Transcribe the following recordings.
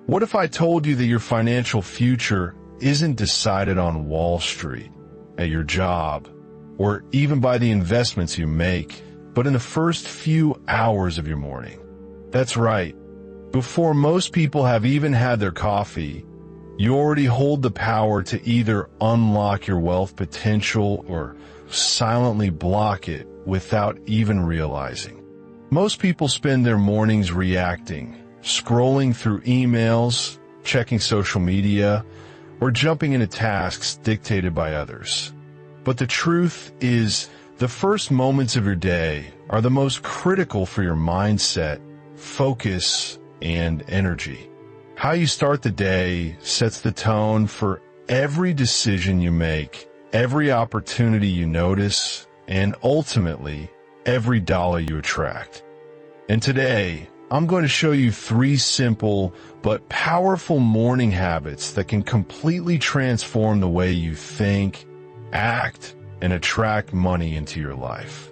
What if I told you that your financial future isn't decided on Wall Street, at your job, or even by the investments you make, but in the first few hours of your morning? That's right. Before most people have even had their coffee, you already hold the power to either unlock your wealth potential or silently block it without even realizing. Most people spend their mornings reacting, scrolling through emails, checking social media, or jumping into tasks dictated by others. But the truth is, the first moments of your day are the most critical for your mindset, focus, and energy. How you start the day sets the tone for every decision you make, every opportunity you notice, and ultimately, every dollar you attract. And today, I'm going to show you 3 simple but powerful morning habits that can completely transform the way you think, act, and attract money into your life.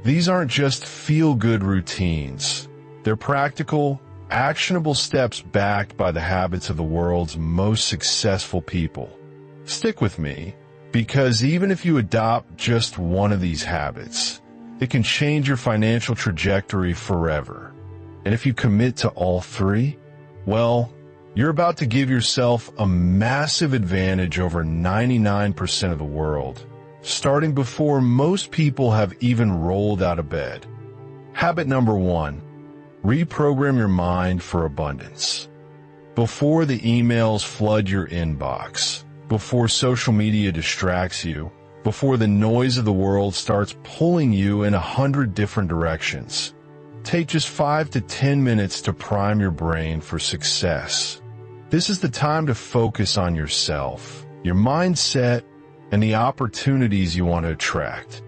These aren't just feel-good routines. They're practical, actionable steps backed by the habits of the world's most successful people. Stick with me, because even if you adopt just one of these habits, it can change your financial trajectory forever. And if you commit to all 3, well, you're about to give yourself a massive advantage over 99% of the world, starting before most people have even rolled out of bed. Habit number 1, reprogram your mind for abundance. Before the emails flood your inbox, before social media distracts you, before the noise of the world starts pulling you in 100 different directions, take just 5 to 10 minutes to prime your brain for success. This is the time to focus on yourself, your mindset, and the opportunities you want to attract.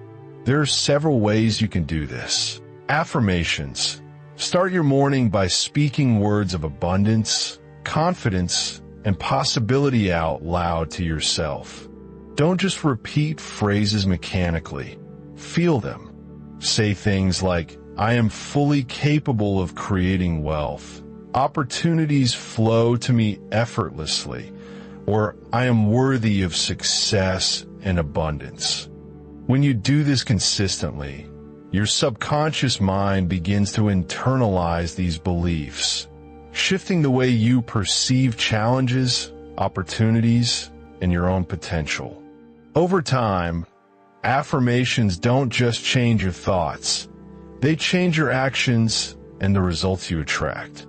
There are several ways you can do this. Affirmations. Start your morning by speaking words of abundance, confidence, and possibility out loud to yourself. Don't just repeat phrases mechanically. Feel them. Say things like, I am fully capable of creating wealth. Opportunities flow to me effortlessly. Or I am worthy of success and abundance. When you do this consistently, your subconscious mind begins to internalize these beliefs, shifting the way you perceive challenges, opportunities, and your own potential. Over time, affirmations don't just change your thoughts. They change your actions and the results you attract.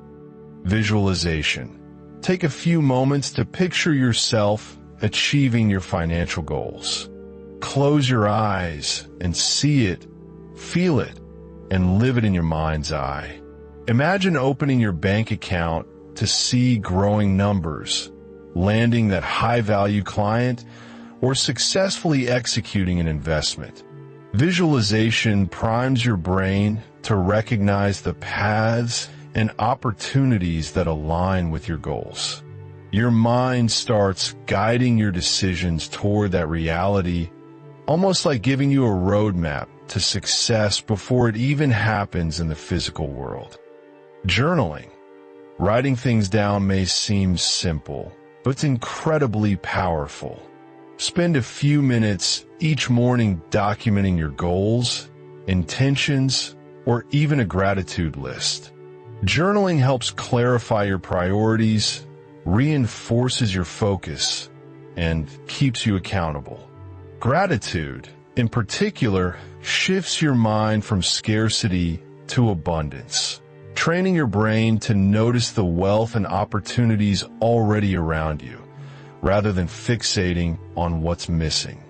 Visualization. Take a few moments to picture yourself achieving your financial goals. Close your eyes and see it, feel it, and live it in your mind's eye. Imagine opening your bank account to see growing numbers, landing that high-value client, or successfully executing an investment. Visualization primes your brain to recognize the paths and opportunities that align with your goals. Your mind starts guiding your decisions toward that reality, almost like giving you a roadmap to success before it even happens in the physical world. Journaling. Writing things down may seem simple, but it's incredibly powerful. Spend a few minutes each morning documenting your goals, intentions, or even a gratitude list. Journaling helps clarify your priorities, reinforces your focus, and keeps you accountable. Gratitude, in particular, shifts your mind from scarcity to abundance, training your brain to notice the wealth and opportunities already around you, rather than fixating on what's missing.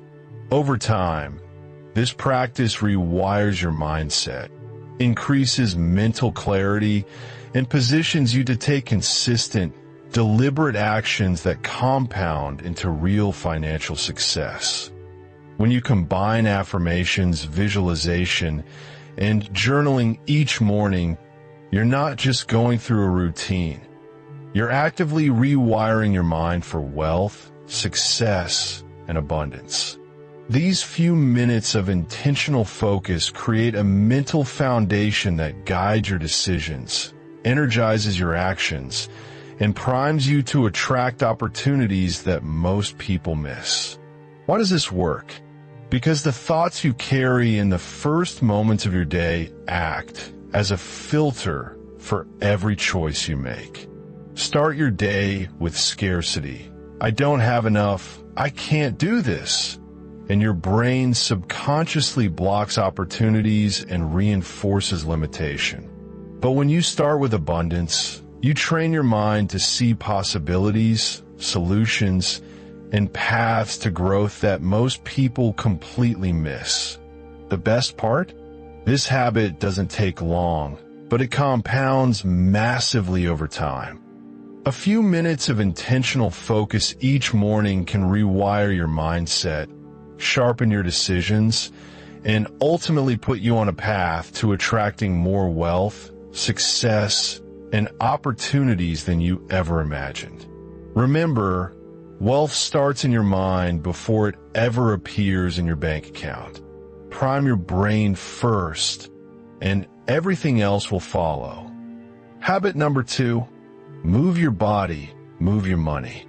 Over time, this practice rewires your mindset, increases mental clarity, and positions you to take consistent, deliberate actions that compound into real financial success. When you combine affirmations, visualization, and journaling each morning, you're not just going through a routine. You're actively rewiring your mind for wealth, success, and abundance. These few minutes of intentional focus create a mental foundation that guides your decisions, energizes your actions, and primes you to attract opportunities that most people miss. Why does this work? Because the thoughts you carry in the first moments of your day act as a filter for every choice you make. Start your day with scarcity. I don't have enough. I can't do this. And your brain subconsciously blocks opportunities and reinforces limitation. But when you start with abundance, you train your mind to see possibilities, solutions, and paths to growth that most people completely miss. The best part? This habit doesn't take long, but it compounds massively over time. A few minutes of intentional focus each morning can rewire your mindset, sharpen your decisions, and ultimately put you on a path to attracting more wealth, success, and opportunities than you ever imagined. Remember, wealth starts in your mind before it ever appears in your bank account. Prime your brain first, and everything else will follow. Habit number 2, move your body, move your money.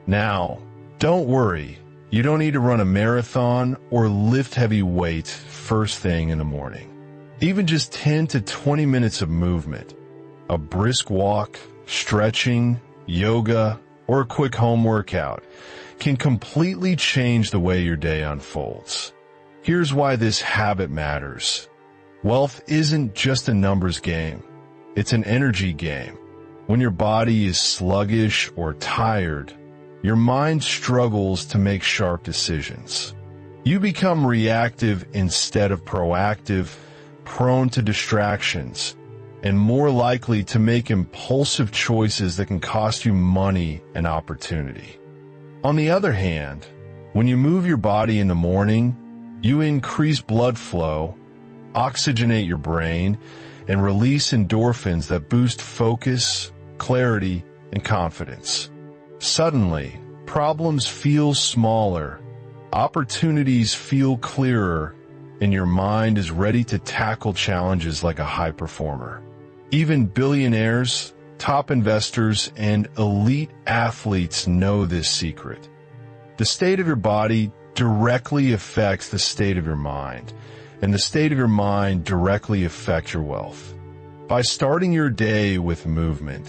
Now, don't worry, you don't need to run a marathon or lift heavy weights first thing in the morning. Even just 10 to 20 minutes of movement, a brisk walk, stretching, yoga, or a quick home workout can completely change the way your day unfolds. Here's why this habit matters. Wealth isn't just a numbers game. It's an energy game. When your body is sluggish or tired, your mind struggles to make sharp decisions. You become reactive instead of proactive, prone to distractions, and more likely to make impulsive choices that can cost you money and opportunity. On the other hand, when you move your body in the morning, you increase blood flow, oxygenate your brain, and release endorphins that boost focus, clarity, and confidence. Suddenly, problems feel smaller, opportunities feel clearer, and your mind is ready to tackle challenges like a high performer. Even billionaires, top investors, and elite athletes know this secret. The state of your body directly affects the state of your mind, and the state of your mind directly affects your wealth. By starting your day with movement,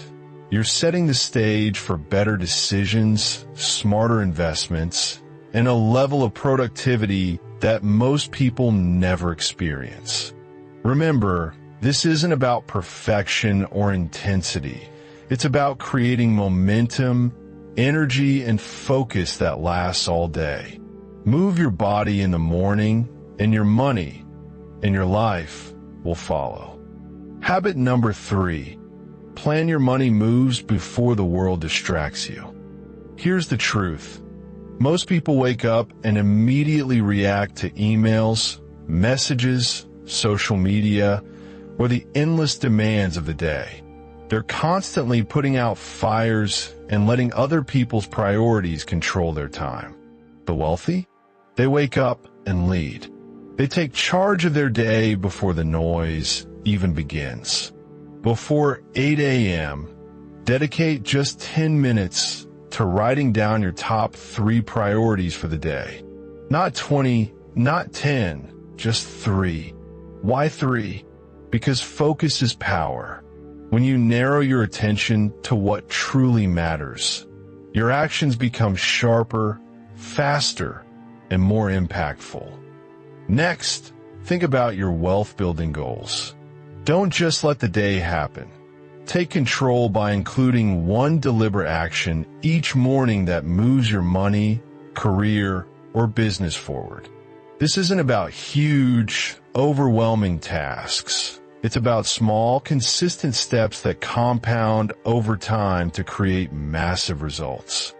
you're setting the stage for better decisions, smarter investments, and a level of productivity that most people never experience. Remember, this isn't about perfection or intensity. It's about creating momentum, energy, and focus that lasts all day. Move your body in the morning, and your money and your life will follow. Habit number 3, plan your money moves before the world distracts you. Here's the truth. Most people wake up and immediately react to emails, messages, social media, or the endless demands of the day. They're constantly putting out fires and letting other people's priorities control their time. The wealthy? They wake up and lead. They take charge of their day before the noise even begins. Before 8 a.m., dedicate just 10 minutes to writing down your top 3 priorities for the day. Not 20, not 10, just 3. Why 3? Because focus is power. When you narrow your attention to what truly matters, your actions become sharper, faster, and more impactful. Next, think about your wealth-building goals. Don't just let the day happen. Take control by including one deliberate action each morning that moves your money, career, or business forward. This isn't about huge, overwhelming tasks. It's about small, consistent steps that compound over time to create massive results.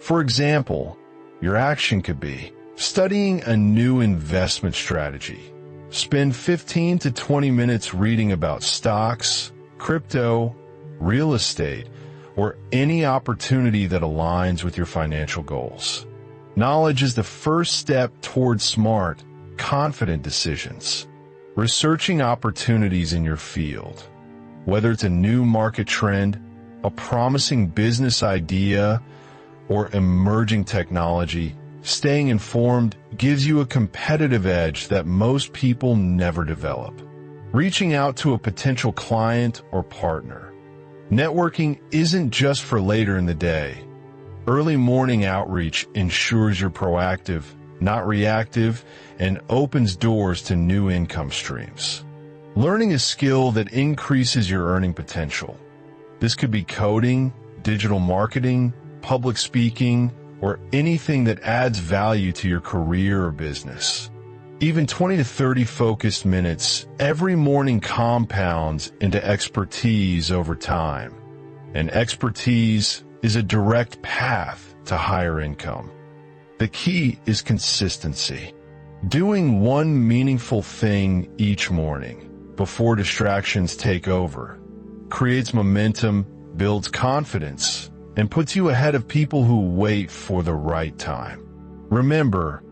For example, your action could be studying a new investment strategy. Spend 15 to 20 minutes reading about stocks, crypto, real estate, or any opportunity that aligns with your financial goals. Knowledge is the first step towards smart, confident decisions. Researching opportunities in your field, whether it's a new market trend, a promising business idea, or emerging technology, staying informed gives you a competitive edge that most people never develop. Reaching out to a potential client or partner. Networking isn't just for later in the day. Early morning outreach ensures you're proactive, not reactive, and opens doors to new income streams. Learning a skill that increases your earning potential. This could be coding, digital marketing, public speaking, or anything that adds value to your career or business. Even 20 to 30 focused minutes every morning compounds into expertise over time. And expertise is a direct path to higher income. The key is consistency. Doing one meaningful thing each morning before distractions take over creates momentum, builds confidence, and puts you ahead of people who wait for the right time. Remember,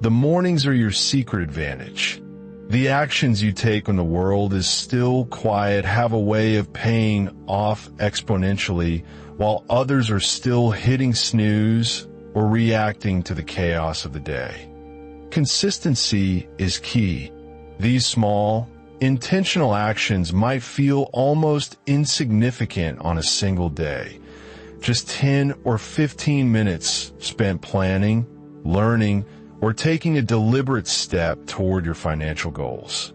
the mornings are your secret advantage. The actions you take when the world is still quiet have a way of paying off exponentially while others are still hitting snooze or reacting to the chaos of the day. Consistency is key. These small, intentional actions might feel almost insignificant on a single day. Just 10 or 15 minutes spent planning, learning, or taking a deliberate step toward your financial goals.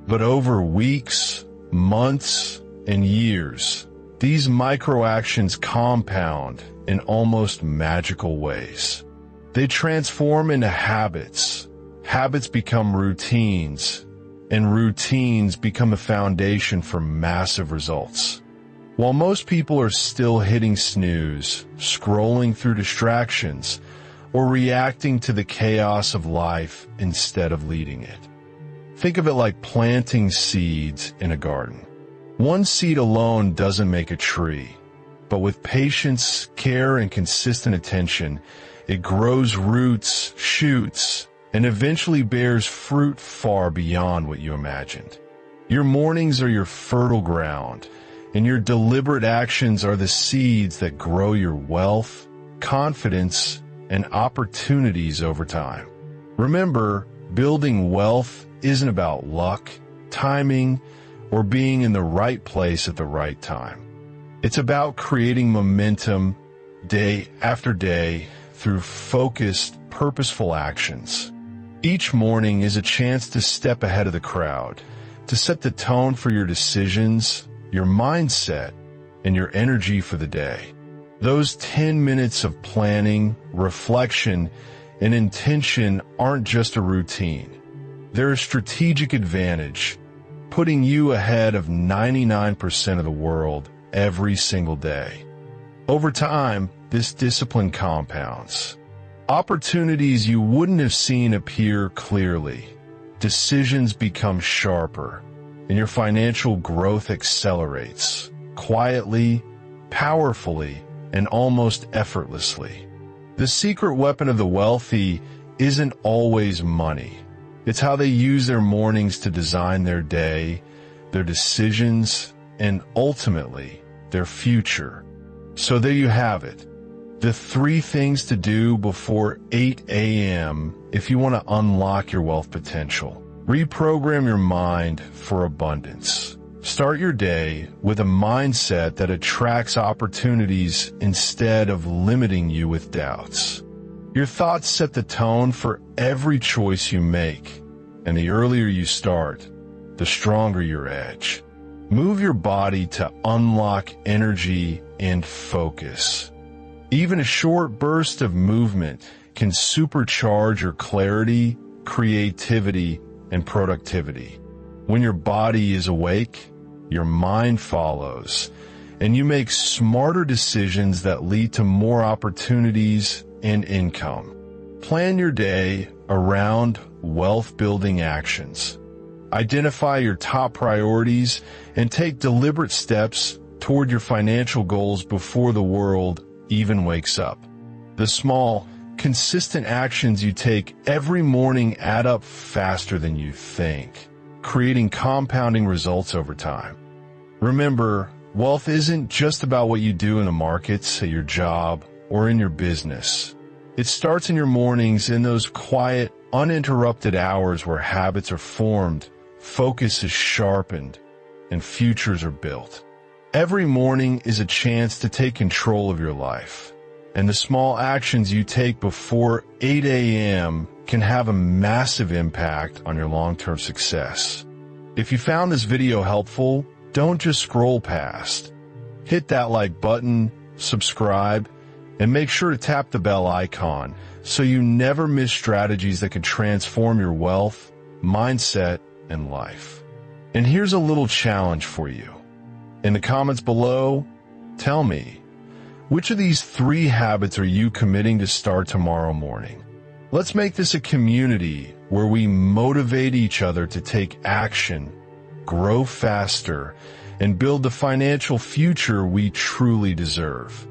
But over weeks, months, and years, these micro actions compound in almost magical ways. They transform into habits. Habits become routines, and routines become a foundation for massive results. While most people are still hitting snooze, scrolling through distractions, or reacting to the chaos of life instead of leading it. Think of it like planting seeds in a garden. One seed alone doesn't make a tree, but with patience, care, and consistent attention, it grows roots, shoots, and eventually bears fruit far beyond what you imagined. Your mornings are your fertile ground, and your deliberate actions are the seeds that grow your wealth, confidence, and opportunities over time. Remember, building wealth isn't about luck, timing, or being in the right place at the right time. It's about creating momentum day after day through focused, purposeful actions. Each morning is a chance to step ahead of the crowd, to set the tone for your decisions, your mindset, and your energy for the day. Those 10 minutes of planning, reflection, and intention aren't just a routine. They're a strategic advantage, putting you ahead of 99% of the world every single day. Over time, this discipline compounds. Opportunities you wouldn't have seen appear clearly. Decisions become sharper, and your financial growth accelerates, quietly, powerfully, and almost effortlessly. The secret weapon of the wealthy isn't always money. It's how they use their mornings to design their day, their decisions, and ultimately, their future. So there you have it. The 3 things to do before 8 a.m. if you want to unlock your wealth potential. Reprogram your mind for abundance. Start your day with a mindset that attracts opportunities instead of limiting you with doubts. Your thoughts set the tone for every choice you make, and the earlier you start, the stronger your edge. Move your body to unlock energy and focus. Even a short burst of movement can supercharge your clarity, creativity, and productivity. When your body is awake, your mind follows, and you make smarter decisions that lead to more opportunities and income. Plan your day around wealth-building actions. Identify your top priorities and take deliberate steps toward your financial goals before the world even wakes up. The small, consistent actions you take every morning add up faster than you think, creating compounding results over time. Remember, Wealth isn't just about what you do in the markets, at your job, or in your business. It starts in your mornings, in those quiet, uninterrupted hours where habits are formed, focus is sharpened, and futures are built. Every morning is a chance to take control of your life, and the small actions you take before 8 a.m. can have a massive impact on your long-term success. If you found this video helpful, don't just scroll past. Hit that like button, subscribe, and make sure to tap the bell icon so you never miss strategies that can transform your wealth, mindset, and life. And here's a little challenge for you. In the comments below, tell me, which of these 3 habits are you committing to start tomorrow morning? Let's make this a community where we motivate each other to take action, grow faster, and build the financial future we truly deserve.